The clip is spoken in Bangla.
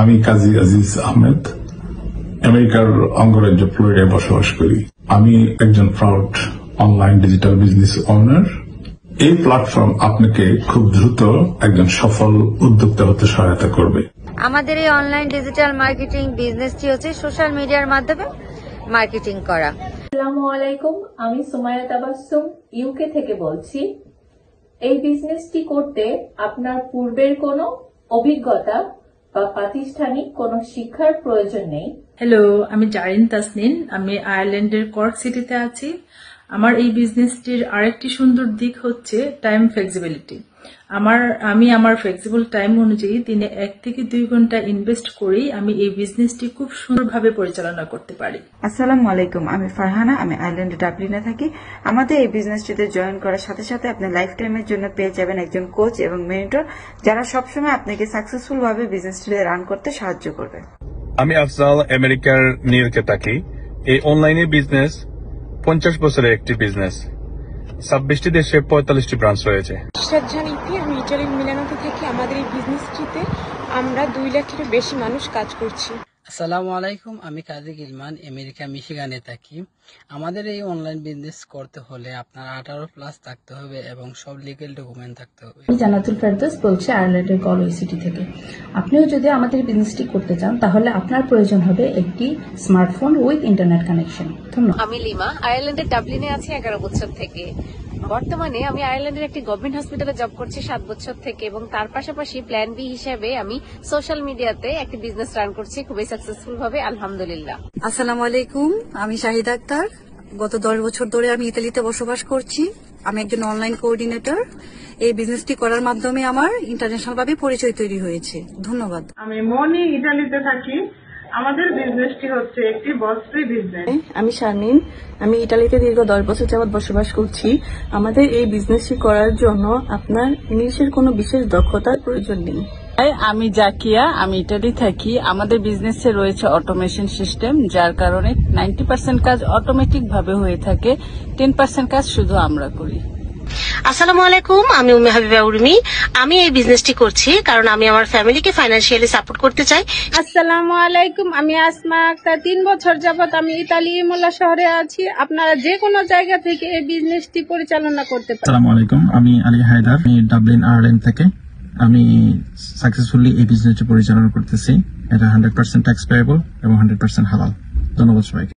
আমি কাজী আজিজ আহমেদ, আমেরিকার অঙ্গরাজ্য ফ্লোরিডায় বসবাস করি। আমি একজন proud online digital business owner. এই প্ল্যাটফর্ম আপনাকে খুব দ্রুত একজন সফল উদ্যোক্তা হতে সহায়তা করবে। আমাদের এই অনলাইন ডিজিটাল মার্কেটিং বিজনেসটি হচ্ছে সোশ্যাল মিডিয়ার মাধ্যমে মার্কেটিং করা। আসসালামু আলাইকুম, আমি সুমাইয়া তাবাসসুম ইউকে থেকে বলছি। এই বিজনেসটি করতে আপনার পূর্বের কোনো অভিজ্ঞতা বা প্রাতিষ্ঠানিক কোনো শিক্ষার প্রয়োজন নেই। হ্যালো, আমি জারিন তাসনিন। আমি আয়ারল্যান্ডের কর্ক সিটিতে আছি। আমার এই বিজনেসটির আরেকটি সুন্দর দিক হচ্ছে টাইম ফ্লেক্সিবিলিটি। আমি আমার ফ্লেক্সিবল টাইম অনুযায়ী দিনে 1 থেকে 2 ঘন্টা ইনভেস্ট করেই আমি এই বিজনেসটি খুব সুন্দরভাবে পরিচালনা করতে পারি। আসসালামু আলাইকুম, আমি ফারহানা। আমি আয়ারল্যান্ডে ডাবলিনে থাকি। আমাদের এই বিজনেসটিতে জয়েন করার সাথে সাথে আপনি লাইফ টাইমের জন্য পেয়ে যাবেন একজন কোচ এবং মেন্টর, যারা সবসময় আপনাকে সাকসেসফুল ভাবে বিজনেসটিতে রান করতে সাহায্য করবে। আমি আফজাল, আমেরিকার নিউ ইয়র্কে থাকি। এই অনলাইনে বিজনেস 50 বছরের একটি বিজনেস। 26টি দেশে 45টি ব্রাঞ্চ রয়েছে। আমি ইটালির মিলানোতে থাকি। আমাদের এই বিজনেসটিতে আমরা 2 লাখেরও বেশি মানুষ কাজ করছি। আসসালামু আলাইকুম, আমি কাজী গিলমান, আমেরিকা মিশিগানে থাকি। আমাদের এই অনলাইন বিজনেস করতে হলে আপনার 18+ থাকতে হবে এবং সব লিগ্যাল ডকুমেন্ট থাকতে হবে। আমি জান্নাতুল ফেরদৌস বলছি, আয়ারল্যান্ডের গলওয়ে সিটি থেকে। আপনিও যদি আমাদের বিজনেসটি করতে চান তাহলে আপনার প্রয়োজন হবে একটি স্মার্টফোন উইথ ইন্টারনেট কানেকশন। ধন্যবাদ। আমি লিমা, আয়ারল্যান্ডের ডাবলিনে আছি 11 বছর থেকে। বর্তমানে আমি আয়ারল্যান্ডের একটি গভর্নমেন্ট হসপিটালে জব করছি 7 বছর থেকে এবং তার পাশাপাশি প্ল্যান বি হিসেবে আমি সোশ্যাল মিডিয়াতে একটি বিজনেস রান করছি খুবই সাকসেসফুল ভাবে, আলহামদুলিল্লাহ। আসসালামু আলাইকুম, আমি শাহিদা আক্তার। গত 10 বছর ধরে আমি ইতালিতে বসবাস করছি। আমি একজন অনলাইন কোঅর্ডিনেটর। এই বিজনেসটি করার মাধ্যমে আমার ইন্টারন্যাশনাল ভাবে পরিচয় তৈরি হয়েছে। ধন্যবাদ। আমি মনি, ইতালিতে থাকি। আমাদের বিজনেসটি হচ্ছে একটি বস ফ্রি বিজনেস। আমি শারমিন, আমি ইতালিতে দীর্ঘ 10 বছর যাবৎ বসবাস করছি। আমাদের এই বিজনেসটি করার জন্য আপনার ইংলিশের কোনো বিশেষ দক্ষতার প্রয়োজন নেই। আমি জাকিয়া, আমি ইটালি থাকি। আমাদের বিজনেসে রয়েছে অটোমেশন সিস্টেম, যার কারণে 90% কাজ অটোমেটিক ভাবে হয়ে থাকে, 10% কাজ শুধু আমরা করি। আসসালামু আলাইকুম, আমি উম্মে হাবিবা উর্মি। আমি এই বিজনেসটি করছি কারণ আমি আমার ফ্যামিলিকে ফাইন্যান্সিয়ালি সাপোর্ট করতে চাই। আসসালামু আলাইকুম, আমি আসমা আক্তার। 3 বছর যাবত আমি ইতালি ইমোলা শহরে আছি। আপনারা যে কোনো জায়গা থেকে এই বিজনেসটি পরিচালনা করতে পারেন। আসসালামু আলাইকুম, আমি আলী হায়দার, আমি ডাবলিন আয়ারল্যান্ড থেকে। আমি সাকসেসফুলি এই বিজনেসটি পরিচালনা করতেছি। এটা 100% ট্যাক্স পেয়েবল এবং 100% হালাল। ধন্যবাদ সবাইকে।